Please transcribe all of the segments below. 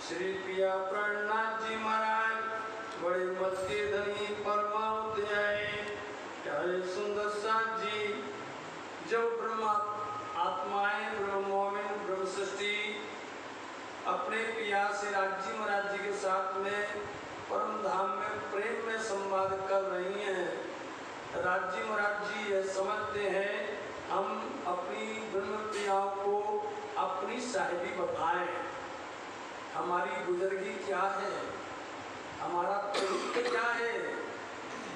श्री पिया प्रणनाथ जी महाराज बड़े मत के धनी परमाध्याय प्यारे सुंदर साथ जी, जब ब्रह्मा आत्माएं ब्रह्मोमिन ब्रह्म सृष्टि अपने पिया से राज्य महाराज जी के साथ में परम धाम में प्रेम में संवाद कर रही हैं। राज्य महाराज जी ये समझते हैं हम अपनी ब्रह्म प्रियाओं को अपनी साहिबी बताएं, हमारी गुजरगी क्या है, हमारा तरीका क्या है,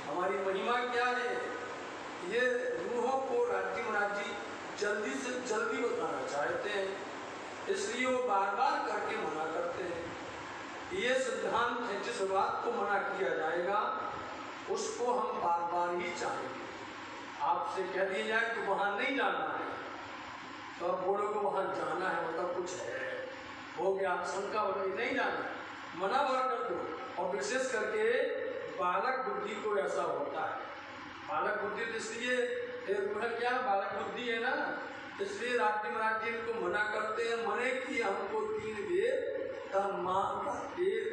हमारी महिमा क्या है। ये रूहों को राज्य महाराज जी जल्दी से जल्दी बताना चाहते हैं, इसलिए वो बार बार करके मना करते हैं। ये सिद्धांत है, जिस बात को मना किया जाएगा उसको हम बार बार ही चाहेंगे। आपसे कह दिया जाए कि वहाँ नहीं जाना है तो आप बोलोगे वहाँ जाना है, मतलब कुछ है, हो गया, आप शंका हो गई, नहीं जाना, मना बार कर दो। और विशेष करके बालक बुद्धि को ऐसा होता है, बालक बुद्धि तो इसलिए क्या बालक बुद्धि है ना, इसलिए राज्य महाराज जी इनको मना करते हैं। मने कि हमको 3 बेर माँ का पेट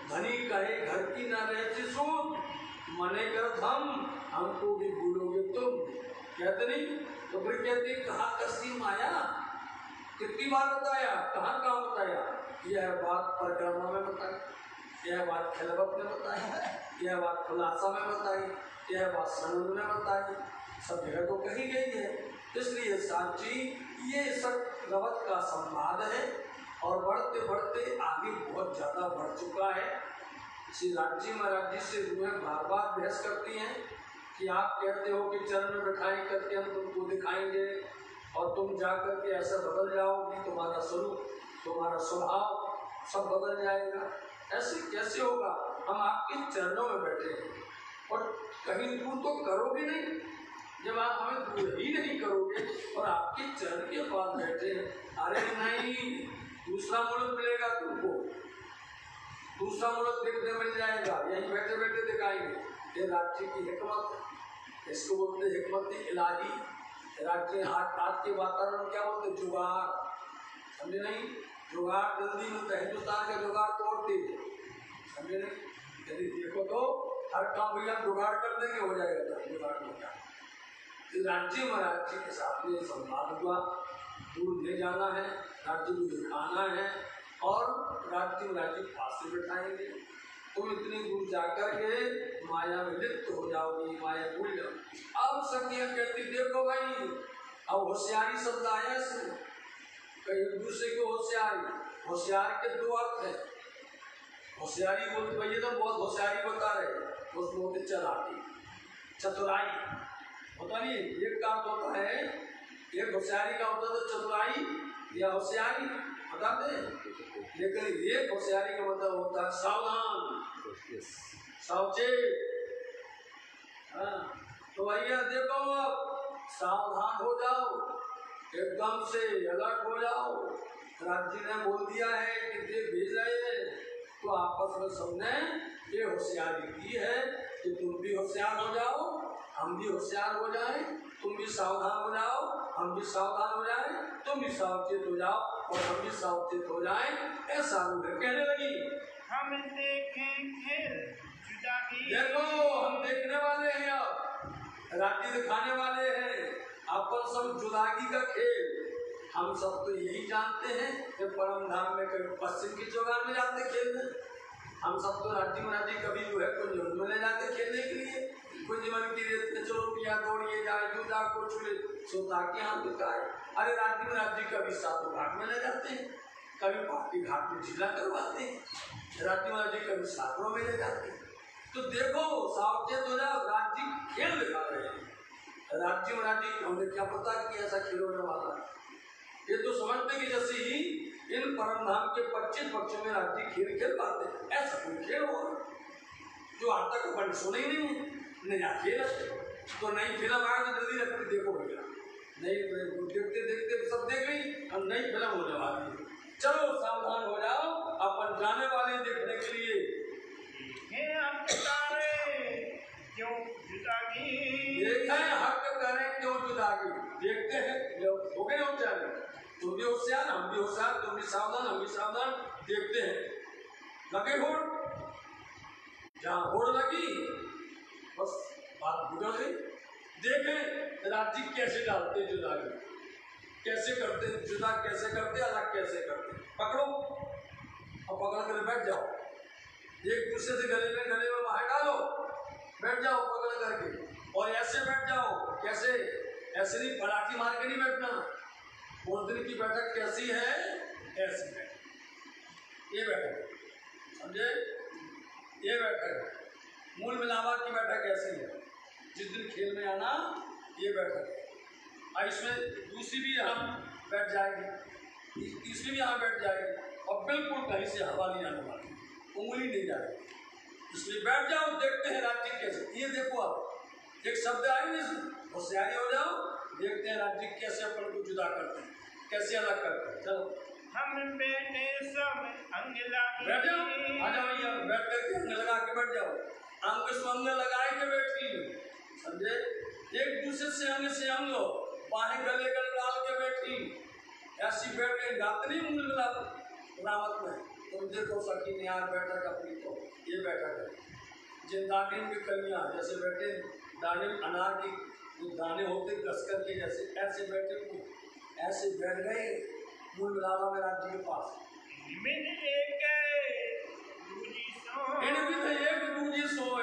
धनी कहे घर की ना रहती सूद, मने कर हमको भी भूलोगे तुम, कहते नहीं। तो फिर कहते कहा कसी माया, कितनी बार बताया, कहाँ कहाँ बताया, यह बात परिक्रमा में बताई, यह बात खिलवत में बताई, यह बात खुलासा में बताई, यह बात सनद में बताई, सब जगह तो कही गई है। इसलिए साची ये सब रवत का संवाद है और बढ़ते बढ़ते आगे बहुत ज़्यादा बढ़ चुका है। श्री राज्य महाराज जी से रूहें बार बार बहस करती हैं कि आप कहते हो कि चरण में बैठाई करके हम तुमको दिखाएंगे और तुम जा कर के ऐसा बदल जाओगी, तुम्हारा स्वरूप तुम्हारा स्वभाव सब बदल जाएगा, ऐसे कैसे होगा। हम आपके चरणों में बैठे हैं और कहीं दूर तो करोगे नहीं, जब आप हमें दूर ही नहीं करोगे और आपके चरण के पास बैठे हैं। अरे नहीं, दूसरा मुल्क मिलेगा तुमको, दूसरा मुल्क देखने मिल जाएगा, यहीं बैठे बैठे दिखाएंगे। ये राज्य की हिकमत, इसको बोलते हिकमत इलाही। राज्य आज के वातावरण क्या बोलते, जुगाड़, समझे नहीं, जुगाड़ जल्दी मिलता है, हिंदुस्तान का जुगाड़ तोड़ते, समझे नहीं। यदि देखो तो हर काम भैया जुगाड़ कर देंगे, हो जाएगा, तो जुगाड़ हो जाएगा। राज्य महाराज जी के साथ में संवाद हुआ, दूर ले जाना है, राज्य को दिखाना है और राज्य महाराज जी पास से बैठाएंगे। तुम इतनी दूर जाकर के माया में लिप्त हो जाओगी, माया भूल जाओगी। अब सखियां कहती देखो भाई, अब होशियारी शब्द आया इसमें, कहीं दूसरे को होशियारी, होशियार के 2 अर्थ है। होशियारी बोलते भैया तो बहुत होशियारी बता रहे, उस बोलते चलाकी, चतुराई होता नहीं। एक का होता है, एक होशियारी का होता है चतुराई या होशियारी बताते, लेकिन एक होशियारी का मतलब होता है सावधान, सावचेत। तो भैया देखो अब सावधान हो जाओ, एकदम से अलर्ट हो जाओ। राज्य ने बोल दिया है कि देव भेज रहे हैं, तो आपस में सबने ये होशियारी की है कि तुम भी होशियार हो जाओ, हम भी होशियार हो जाए, तुम भी सावधान हो जाओ, हम भी सावधान हो जाए, तुम भी सावचेत हो जाओ और हम भी सावचेत हो जाए। ऐसा रूह कहने लगी हम देखें खेल जुदाई, देखो हम देखने वाले हैं, अब राज्य दिखाने वाले हैं, अपन सब जुदागी का खेल। हम सब तो यही जानते हैं कि परम धाम में कभी पश्चिम की चौगान में जाते खेलने, हम सब तो राज्य महाराज जी कभी जो है कुछ में ले जाते खेलने के लिए, कुछ मन की रेत में चलो पिया दौड़िए जाए, जूता को छुए सोता के हाथ दिखाए। अरे राज्य महाराज जी कभी सातों घाट में ले जाते हैं, कभी पार्टी घाट में झीला करवाते हैं, राज्य महाराज जी कभी सातों में ले जाते हैं। तो देखो सावचेत हो जाओ, राज्य खेल दिखा रहे हैं। राज्य महाराज जी हमें क्या पता कि ऐसा खेल होने वाला है, ये तो समझते कि जैसे ही इन परम धाम के 25 पक्षों में राज्य खेल खेल पाते, ऐसा कोई खेल हो जो आज तक अपन सुने ही नहीं है। नया खेल तो नई फिल्म आया तो जल्दी लगती, देखो भैया नई देखते देखते सब देख ली, अब नई फिल्म होने वाली है, चलो सावधान हो जाओ, अपन जाने वाले देखने के लिए। क्यों जुदागी देखें हक करें क्यों जुदागी, देखते हैं जब हो गए हो जाए, तुम भी होशियार हम भी होशियार तुम भी सावधान, हम भी सावधान, देखते हैं। लगे होड़, जहाँ होड़ लगी बस बात बिगड़ गई। देखें राज्य कैसे डालते जुदा, कैसे करते जुदा, कैसे करते अलग, कैसे करते। पकड़ो और पकड़ कर बैठ जाओ, एक दूसरे से गले में बाहर डालो, बैठ जाओ पकड़ करके। और ऐसे बैठ जाओ, कैसे? ऐसे नहीं, पराठी मार के नहीं बैठना। उस दिन की बैठक कैसी है? ऐसी है, ये बैठक, समझे? ये बैठक मूल मिलावा की बैठक ऐसी है। जिस दिन खेल में आना, ये बैठक है। और इसमें दूसरी भी हम बैठ जाएगी, तीसरी भी यहाँ बैठ जाएगी, और बिल्कुल कहीं से हवा नहीं आने वाली, उंगली नहीं जाएगी। इसलिए बैठ जाओ, देखते हैं राज्य कैसे। ये देखो आप, एक शब्द आएंगे, होशियारी हो जाओ, देखते हैं राज्य कैसे अपन को जुदा करते हैं, कैसे अलग करते हैं। चलो हम बैठे सब अंग लागे। बैठ जाओ, आ जाओ भैया, बैठ करके अंग लगा के बैठ जाओ। अंग से अंग लगाए के बैठी, समझे? एक दूसरे से अंग लो, बाहें गले डाल के बैठी, ऐसी बैठ के गाते नहीं मूल मिला रावत में। तुम देखो सखी निहार बैठक अपनी, तो ये बैठक है। जिन दानिम की कलियाँ जैसे बैठे, दानिम अनार की जो दाने होते कस करके, जैसे ऐसे बैठे, ऐसे बैठ गए मूल मिलावा में राज्य के पास।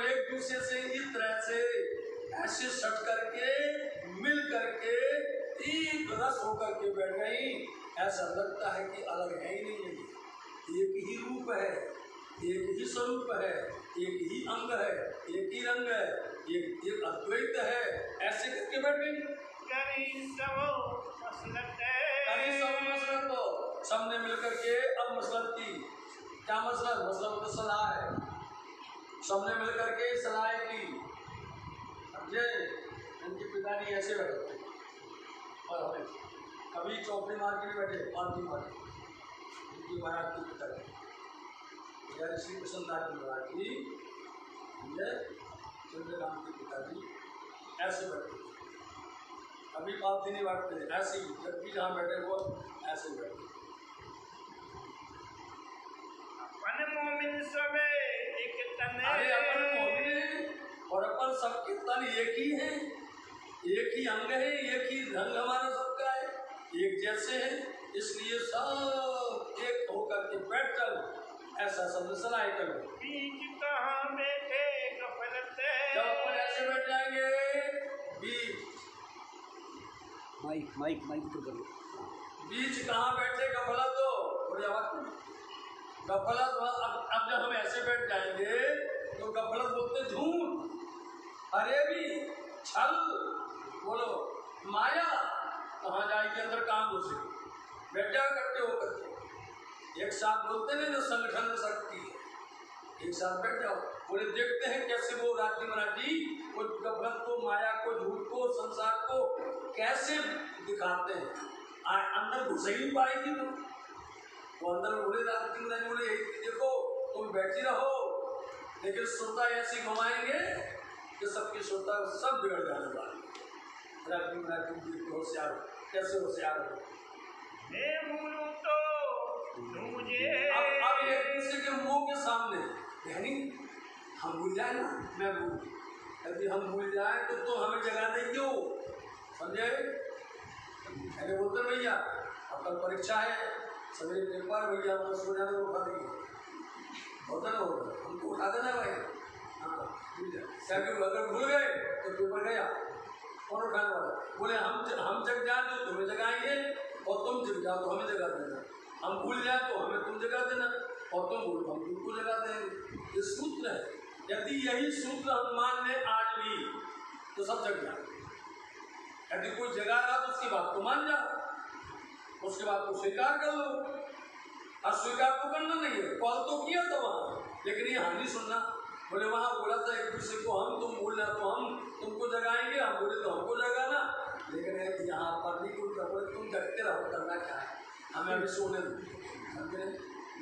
एक दूसरे से इस तरह से ऐसे सट करके मिल करके एक रस होकर के बैठ गई। ऐसा लगता है कि अलग है ही नहीं, एक ही रूप है, एक ही स्वरूप है, एक ही अंग है, एक ही रंग है, एक अद्वैत है। ऐसे करके बैठ गई। सबने मिलकर के अब मसलत की। क्या मसलत? मसलत तो सलाह है। सबने मिलकर के सलाह की। समझे? उनके पिताजी ऐसे बैठे और हमें कभी चौपड़ी मार के बैठे, पालती मार के। उनकी महाराज की पिताजी श्री कृष्णदास जी महाराज की, चंद्रकांत के पिताजी ऐसे बैठे, कभी पालती नहीं बैठते, ऐसे ही जब भी जहाँ बैठे वो ऐसे बैठे। अरे अपन मोमिन और अपन सबके तन एक ही हैं, एक ही अंग है, एक ही रंग हमारा सबका है, एक जैसे है। इसलिए सब एक होकर के बैठ जाओ, ऐसा सब सलाह करो। जब अपन ऐसे बैठ जाएंगे, माइक तो करो। बीच कहाँ बैठे गफलत? तो थोड़ी आवाज गफलत। अब जब हम ऐसे बैठ जाएंगे तो गफलत बोलते झूठ, अरे भी छल, बोलो माया कहाँ जाएगी, अंदर कहाँ घुसे? बैठ जाओ इकट्ठे होकर एक साथ, बोलते नहीं जो संगठन में शक्ति है, एक साथ बैठ जाओ। बोले देखते हैं कैसे वो राज्य महाराज जी वो गफलत को, माया को, झूठ को, संसार को कैसे दिखाते हैं। अंदर घुस ही नहीं पाएगी तुम। वो अंदर बोले राज्य महाराज बोले देखो तुम बैठी रहो, लेकिन श्रोता ऐसी घुमाएंगे कि सबकी श्रोता सब बिगड़ जाने वाले। राज्य महाराज तुम देखो होशियार, कैसे होशियार हो। अब एक दूसरे के मुंह के सामने यानी हम भूल जाए ना, मैं भूल, यदि हम भूल जाए तो हमें जगा दे क्यों? समझे? अरे बोलते भैया अब कल परीक्षा है, सवेरे पेपर, भैया मतलब सो जाने को उठा देंगे, होता ना होता, हमको उठा देना भाई। हाँ भूल जाए, क्या अगर भूल गए तो पेपर गया, कौन उठाने वाला? बोले हम जग जाए तो तुम्हें जगाएंगे, और तुम जग जाओ तो हमें जगा देना। हम भूल जाए तो हमें तुम जगा देना, और तुम भूल हम तुमको जगा देंगे। ये सूत्र है। यदि यही सूत्र हम मान लें आज भी तो सब जग जाए। यदि कोई जगा रहा तो उसकी बात को मान जाओ, उसके बाद को स्वीकार कर लो। अस्वीकार तो करना नहीं है, कॉल तो किया था वहाँ, लेकिन ये हानि सुनना। बोले वहाँ बोला था एक दूसरे को हम तुम बोलना तो हम तुमको जगाएंगे, हम बोले तो हमको जगाना, लेकिन यहाँ पर नहीं कोई बोले तुम जगते रहो, करना क्या है, हमें अभी सोने दो, समझे?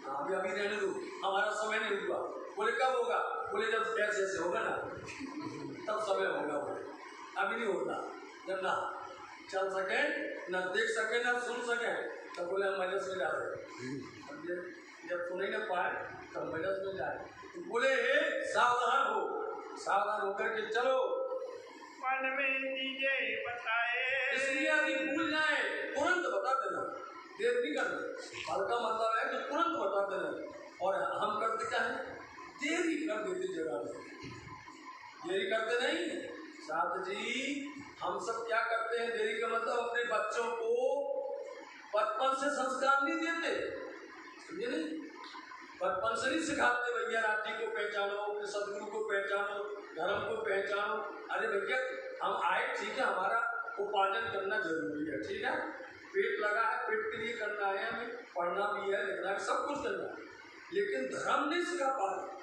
अभी रहने दो, हमारा समय नहीं हुआ। बोले कब होगा? बोले जब ऐसे ऐसे होगा ना तब समय होगा। बोले अभी नहीं होता, जब ना चल सके, न देख सके, न सुन सके, तो बोले हम मजस में जा रहे। जब सुन ही न पाए तब मजस में जाए। तो बोले सावधान हो, सावधान होकर के चलो। मन में दीजे बताए, इसलिए अभी भूल जाए तुरंत बता देना, देर नहीं करना। फल का मतलब है कि तुरंत बता देना। और हम करते क्या है, देरी कर देते जगह में, देरी करते नहीं। साथ जी हम सब क्या करते हैं, देरी का मतलब अपने बच्चों को बचपन से संस्कार नहीं देते, समझे नहीं, बचपन से नहीं सिखाते भैया राज्य को पहचानो, अपने सदगुरु को पहचानो, धर्म को पहचानो। अरे भैया हम आए, ठीक है, हमारा उपार्जन करना जरूरी है, ठीक है, पेट लगा है, पेट के लिए करना है, हमें पढ़ना भी है, लिखना है, सब कुछ करना है, लेकिन धर्म नहीं सिखा पा रहे।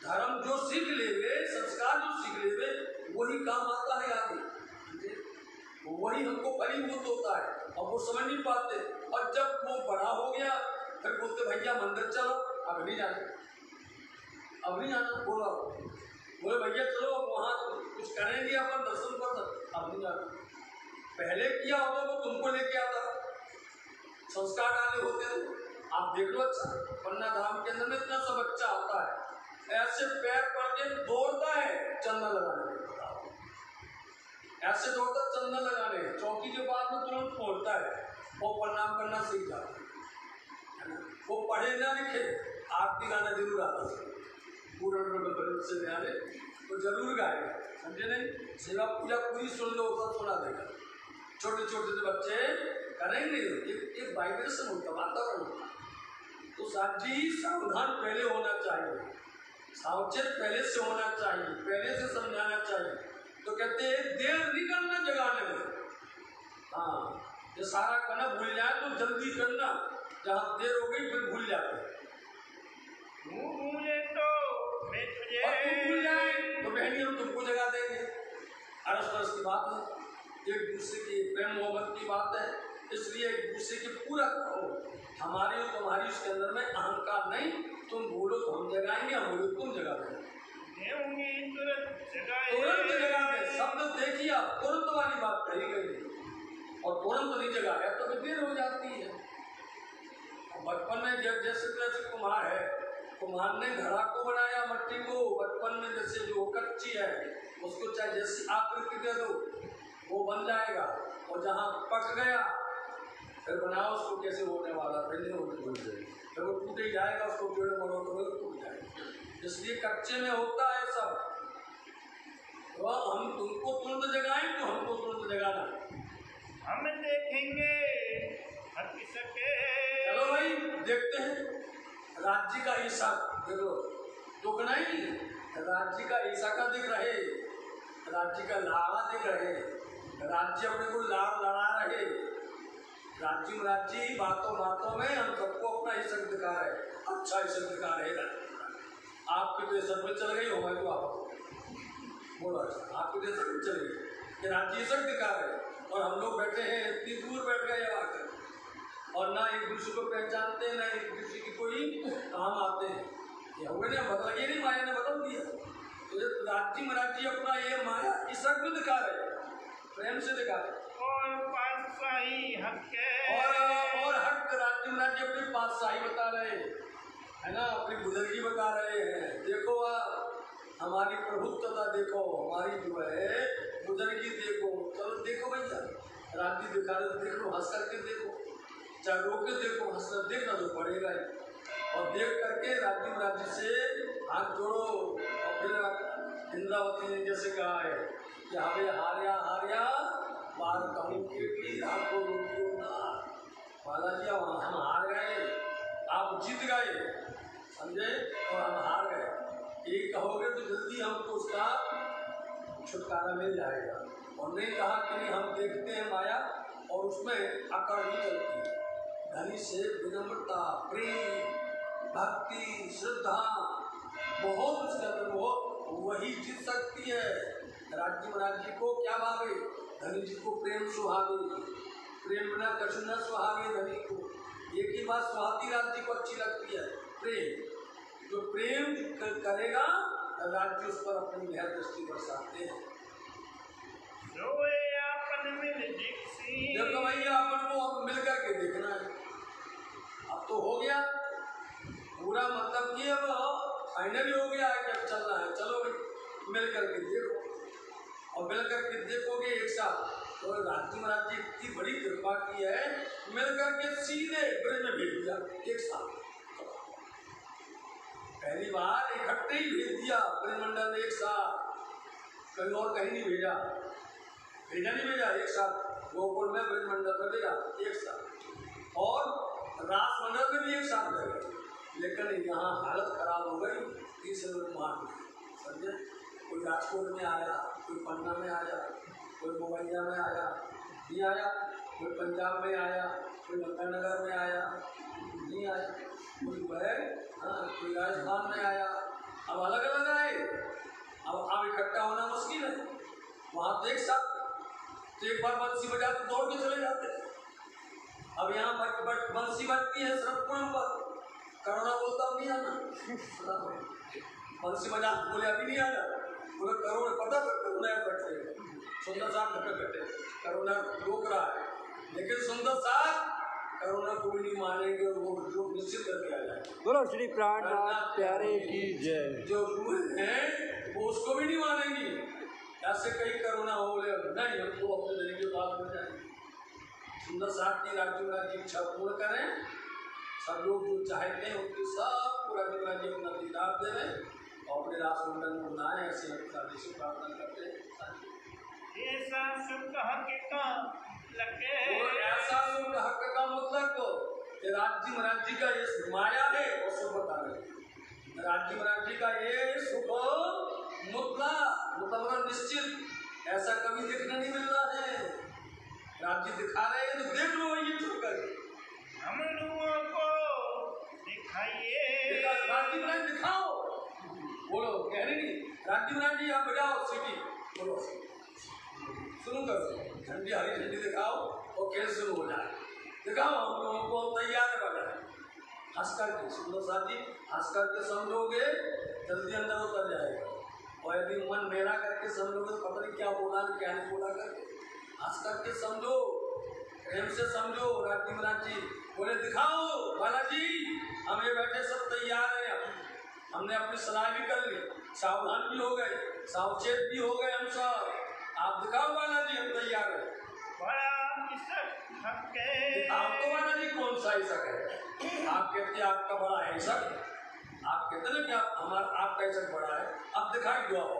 धर्म जो सीख लेवे, संस्कार जो सीख लेवे, वही काम आता है आगे, वही हमको फलीभूत होता है। अब वो समझ नहीं पाते, और जब वो बड़ा हो गया फिर बोलते भैया मंदिर चलो, अब नहीं जाना, अब नहीं जाना। बोले भैया चलो अब वहाँ कुछ करेंगे अपन दर्शन कर, अब नहीं जाना। पहले किया होता वो तुमको लेके आता, संस्कार डाले होते थे। आप देख लो, अच्छा पन्ना धाम के अंदर में इतना सा बच्चा आता है, ऐसे पैर पड़ के दौड़ता है चंदन लगाने, ऐसे दौड़ता चंदन लगाने, चौकी के बाद में तुरंत पहुंचता है और प्रणाम करना सीख जाता है। वो पढ़े ना लिखे, आरती गाना जरूर आता है, पूर्ण से ध्यान तो जरूर गाएगा, समझे नहीं। सेवा पूजा पूरी सुन लो, सब सुना देगा। छोटे छोटे से बच्चे करेंगे, एक वाइब्रेशन होता, वातावरण होता। तो साथ जी सावधान पहले होना चाहिए, सावचेत पहले से होना चाहिए, पहले से समझाना चाहिए। तो कहते हैं देर नहीं करना जगाने में। हाँ, ये सारा करना भूल जाए तो जल्दी करना, जहाँ देर हो गई फिर भूल जाते हैं। भूले तो मैं तुझे, और तू भूल जाए तो बहनी हम तुमको जगा देंगे। अरस परस की बात है, एक दूसरे की प्रेम मोहब्बत की बात है, इसलिए एक दूसरे की पूरा करो। हमारी और तुम्हारी उसके अंदर में अहंकार नहीं, तुम बोलो तो हम जगाएंगे, हम बोलो तुम जगा देंगे, तुरंत जगा दे। शब्द देखिए आप, तुरंत वाली बात कही गई, और तुरंत नहीं जगाया तो फिर देर हो जाती है। बचपन में जैसे कुम्हार है, कुम्हार ने घड़ा को बनाया मट्टी को, बचपन में जैसे जो कच्ची है उसको चाहे जैसी आकृति दे दो वो बन जाएगा, और जहाँ पक गया फिर बनाओ उसको कैसे होने वाला, फिर नहीं होने, फिर वो टूट ही जाएगा, उसको पेड़ मरो तो टूट जाएगा। इसलिए कच्चे में होता है सब। तो हम तुमको तुरंत जगाएं तो हमको तुरंत जगाना, हम देखेंगे हट सके। चलो भाई देखते हैं राज्य का ईसा, देखो दुख नहीं, राज्य का ईसा का दिख रहे, राज्य का लाड़ा दिख रहे, राज्य अपने को लाड़ लड़ा रहे, राज्य बातों बातों में हम सबको अपना ईसा दिखा रहे, अच्छा ईसा दिखा रहे। आपके देश में चल गई हो, हमारी तो आप बोलो, अच्छा आपके देश में चल गई कि राज्य ईसा दिखा रहे, और हम लोग बैठे हैं इतनी दूर बैठ गए आकर, और ना एक दूसरे को पहचानते हैं, ना एक दूसरे की कोई काम आते हैं। ये हो गया, बदल ये नहीं, माया ने बदल दिया। तो राज्य अपना ये माया ईसा को दिखा रहे, प्रेम से दिखा रहे, और हक राज्य अपनी पातशाही बता रहे है ना, अपनी बुजुर्गी बता रहे हैं। देखो हमारी प्रभुत्वता देखो, हमारी जो है बुजुर्गी देखो, चलो देखो भैया राज्य दिखा रहे, देख लो, हंस करके देखो, चाहे रो के देखो, हंस कर देखना तो पड़ेगा ही। और देख करके राज्य से हाथ जोड़ो, और फिर इंद्रावती ने जैसे कहा है कि हमें हारिया बार कहूँ कि आपको रोकियो ना, बालाजी हम हार गए, आप जीत गए, समझे, और हम हार गए। ये कहोगे तो जल्दी हमको उसका छुटकारा मिल जाएगा। और नहीं कहा कि नहीं, हम देखते हैं माया और उसमें अकड़ भी चलती है, धनी से विनम्रता, प्रेम, भक्ति, श्रद्धा बहुत उसके अंदर, बहुत वही जीत सकती है। राज्य को क्या भावे, धनी जी को प्रेम सुहावे, प्रेम बिना कछु न सुहावे धनी को। एक ही बात सुहाती राज्य को अच्छी लगती है, प्रेम। जो प्रेम करेगा राज्य उस पर अपनी मेहर दृष्टि बरसाते हैं। रोए आपन मिल देखो भैया अपन को अब मिल करके देखना है। अब तो हो गया पूरा, मतलब कि अब फाइनल हो गया है कि अब चलना है। चलो भाई मिल करके देखो, और मिल करके देखोगे एक साथ। तो राजी महाराज जी इतनी बड़ी कृपा की है, मिल करके सीधे ब्रज में भेज दिया एक साथ। पहली बार इकट्ठे ही भेज दिया ब्रजमंडल ने एक साथ, कहीं और कहीं नहीं भेजा, नहीं भेजा, एक साथ गोकुल में ब्रजमंडल में भेजा एक साथ, और रास मंडल में भी एक साथ भेजा। लेकिन यहाँ हालत खराब हो गई, तीसरे लोग मार दिए, समझे। कोई राजकोट में आया, कोई पन्ना में आया, कोई मोबाइया में आया, नहीं आया, कोई पंजाब में आया, कोई गंगानगर में आया, नहीं आया, कोई कोई राजस्थान में आया। अब अलग अलग आए, अब इकट्ठा होना मुश्किल है। वहाँ तो एक साथ, तो एक बार बंसी बजाते दौड़ के चले जाते। अब यहाँ बंसी बजती है सरपुण पर, करुणा बोलता नहीं आना, बंसी बजा बोले अभी नहीं आना, बोले करुणा पता था करुणा बैठे, सुंदर साहब बैठे, करुणा रोक रहा है, लेकिन सुंदर साहब करुणा को भी नहीं मानेंगे, वो जो निश्चित करके आ जाए। बोलो श्री प्राणनाथ प्यारे की जय। जो गुरु हैं वो उसको भी नहीं मानेंगी। ऐसे कई करुणा हो बोले नहीं, हमको अपने दिन के बाद हो जाए। सुंदर साहब की राजू की इच्छा पूर्ण करें, सब लोग जो चाहते हैं उनके सब पूरा जी अपना दीदार देवे और अपने रास मंडल में बनाए। ऐसे से प्रार्थना करते हैं। ऐसा शुद्ध हक का लगे, ऐसा शुद्ध हक का मतलब कि राज्य महाराज जी का ये माया है और सुख बता रहे। राज्य महाराज जी का ये सुख मतलब निश्चित ऐसा कभी देखने नहीं मिल रहा है। राज्य दिखा रहे हैं तो देख लो ये छोड़कर, हम लोगों को दिखाइए। राज्य महाराज दिखाओ, बोलो कह रहे नहीं राज्य महाराज जी आप बजाओ सीटी, बोलो शुरू करो, झंडी हरी झंडी दिखाओ और खेल शुरू हो जाए। दिखाओ हम लोगों को तैयार है बजाए, हंस करके। सुंदर साहब जी हंस करके समझोगे जल्दी अंदर उतर जाएगा, और यदि मन मेरा करके समझोगे तो पता नहीं क्या बोला क्या नहीं बोला करके। हंस करके समझो, प्रेम से समझो। राज्य महाराज जी बोले दिखाओ बालाजी, हम ये बैठे सब तैयार हैं, हमने अपनी सलाह भी कर ली, सावधान भी हो गए, सावचेत भी हो गए हम सब। आप दिखाओ बालाजी, हम तैयार हैं। दिखाओ तो बालाजी कौन सा ऐसा है? आप कहते आपका बड़ा है ऐसा, आप कहते ना कि आपका ऐसा बड़ा है, अब दिखाई दो आप।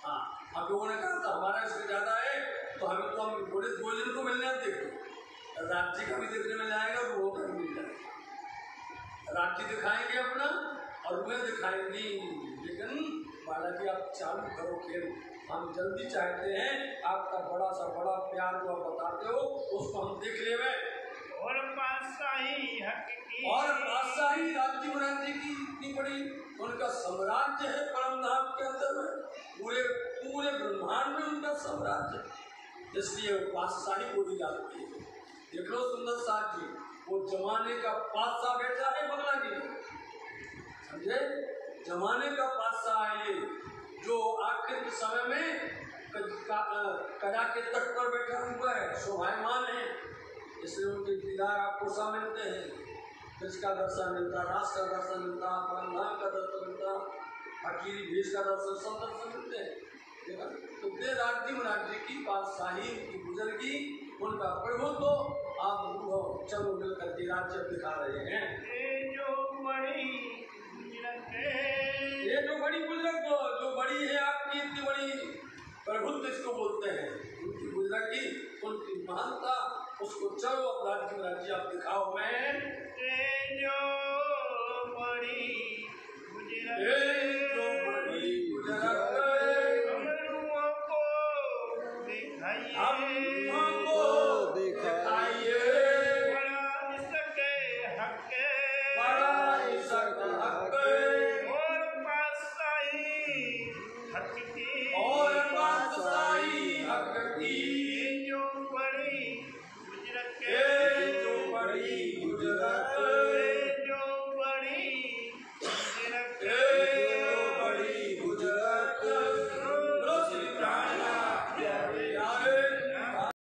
हाँ, हम लोगों ने कहा था हमारा इससे ज्यादा है, तो हमें तो हम थोड़े 2 दिन को मिलने आप देखो, राज्य का भी देखने में जाएगा और वो का भी मिल जाएगा। राज्य दिखाएंगे अपना और उन्हें दिखाएंगी, लेकिन बालाजी आप चालू करो खेल, हम जल्दी चाहते हैं आपका बड़ा सा बड़ा प्यार जो आप बताते हो उसको हम देख ले। और बादशाही राज्य महाराज जी की इतनी बड़ी उनका साम्राज्य है परम धाम के अंदर में, पूरे ब्रह्मांड में उनका साम्राज्य, इसलिए बादशाही बोली जाती है। देख लो सुंदर साहब जी, वो जमाने का बादशाह बैठा है बंगला जी, समझे, जमाने का बादशाह है ये, जो आखिर के समय में कदा के तट पर बैठा हुआ है, शोभायमान है, इसलिए उनके दीदार आपको सा मिलते हैं। इसका दर्शन मिलता, रास का दर्शन मिलता, परमधाम का दर्शन मिलता, फकीरी भेष का दर्शन, सब दर्शन मिलते हैं। तो दे राज्य महाराज जी की बादशाही की बुजुर्गी, उनका प्रभुत्व आप चलो मिल करके राज्य दिखा रहे हैं। ये जो बड़ी बुजुर्ग जो बड़ी है आपकी इतनी बड़ी प्रभुत्व इसको बोलते हैं, उनकी बुजुर्गी, उनकी महानता, उसको चलो अब राज्य महाराज जी आप दिखाओ। मैं